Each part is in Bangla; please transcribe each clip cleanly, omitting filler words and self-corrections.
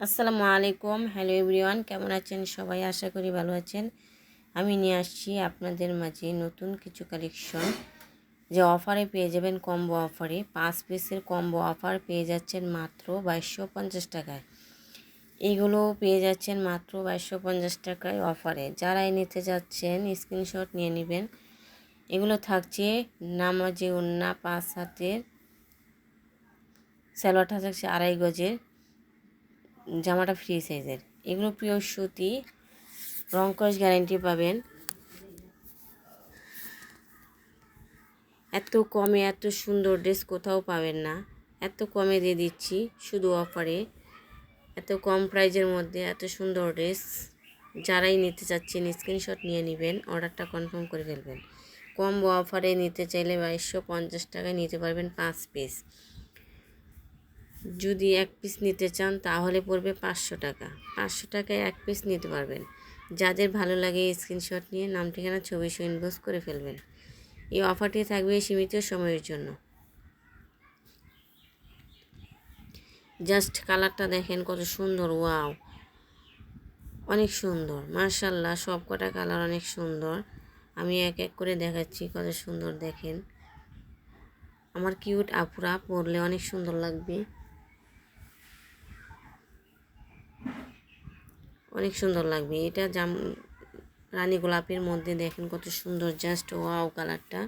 আসসালামু আলাইকুম। হ্যালো এভরিওয়ান, কেমন আছেন সবাই? আশা করি ভালো আছেন। আমি নিয়ে আসছি আপনাদের মাঝে নতুন কিছু কালেকশন, যে অফারে পেয়ে যাবেন। কম্বো অফারে 5 পিসের কম্বো অফার পেয়ে যাচ্ছেন মাত্র 2250 টাকায়। এইগুলো পেয়ে যাচ্ছেন মাত্র 2250 টাকায় অফারে। যারাই নিতে যাচ্ছেন স্ক্রিনশট নিয়ে নেবেন। এগুলো থাকছে নামাজে ওন্না 5 হাতের, সালোয়ারটা থাকছে 2.5 গজের, জামাটা ফ্রি সাইজের। এগুলো পিওর সুতি, রং কস গ্যারান্টি পাবেন। এত কমে এত সুন্দর ড্রেস কোথাও পাবেন না। এত কমে দিয়ে দিচ্ছি শুধু অফারে, এত কম প্রাইজের মধ্যে এত সুন্দর ড্রেস। যারাই নিতে চাচ্ছেন স্ক্রিনশট নিয়ে নেবেন, অর্ডারটা কনফার্ম করে ফেলবেন। কম্বো অফারে নিতে চাইলে 2250 টাকায় নিতে পারবেন 5 পিস। যদি 1 পিস নিতে চান তাহলে পড়বে 500 টাকা। 500 টাকায় 1 পিস নিতে পারবেন। যাদের ভালো লাগে স্ক্রিনশট নিয়ে নাম ঠিকানা ছবি সহ ইনবক্স করে ফেলবেন। এই অফারটি থাকবে সীমিত সময়ের জন্য। জাস্ট কালারটা দেখেন কত সুন্দর, ওয়াও, অনেক সুন্দর মাশাআল্লাহ। সব কটা কালার অনেক সুন্দর। আমি এক এক করে দেখাচ্ছি কত সুন্দর দেখেন। আমার কিউট আপুরা পরলে অনেক সুন্দর লাগবে, অনেক সুন্দর লাগবে। এটা রানী গোলাপের মধ্যে দেখেন কত সুন্দর, জাস্ট ওয়াও কালারটা।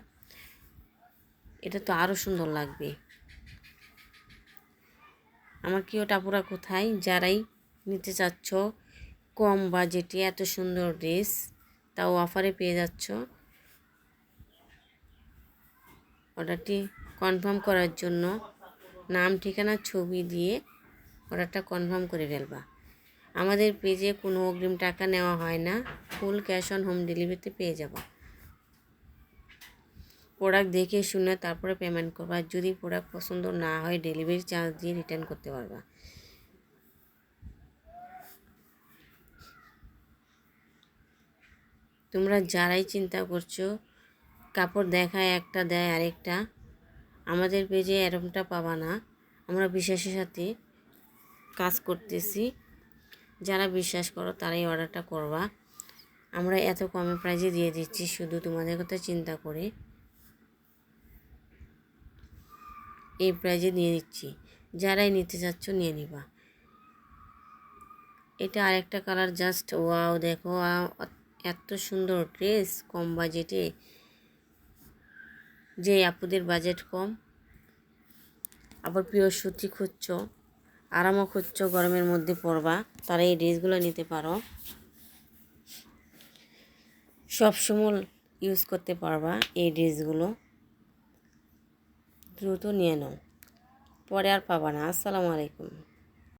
এটা তো আরও সুন্দর লাগবে। আমার কিউট আপুরা কোথায়? যারাই নিতে চাচ্ছ কম বাজেটে এত সুন্দর ড্রেস, তাও অফারে পেয়ে যাচ্ছ, অর্ডারটি কনফার্ম করার জন্য নাম ঠিকানা ছবি দিয়ে অর্ডারটা কনফার্ম করে ফেলবা। আমাদের পেজে কোনো অগ্রিম টাকা নেওয়া হয় না, ফুল ক্যাশ অন হোম ডেলিভারিতে পেয়ে যাবা। প্রোডাক্ট দেখে শুনে তারপরে পেমেন্ট করবা। যদি প্রোডাক্ট পছন্দ না হয় ডেলিভারি চার্জ দিয়ে রিটার্ন করতে পারবা। তোমরা যারাই চিন্তা করছো কাপড় দেখায় একটা দেয় আরেকটা, আমাদের পেজে এরকমটা পাবা না। আমরা বিশ্বাসের সাথে কাজ করতেছি। যারা বিশ্বাস করো তারাই অর্ডারটা করবা। আমরা এত কমে প্রাইজে দিয়ে দিচ্ছি শুধু তোমাদের কথা চিন্তা করে। এই প্রাইজে দিয়ে দিচ্ছি, যারাই নিতে চাচ্ছ নিয়ে নিবা। এটা আরেকটা কালার, জাস্ট ওয়াও, দেখো এত সুন্দর ড্রেস কম বাজেটে। যে আপুদের বাজেট কম, আবার পিওর সুতি খুঁজছো, আরামও খুঁজছো, গরমের মধ্যে পরবা, তারা এই ড্রেসগুলো নিতে পারো। সবসময় ইউজ করতে পারবা এই ড্রেসগুলো। দ্রুত নিয়ে নাও, পরে আর পাবা না। আসসালামু আলাইকুম।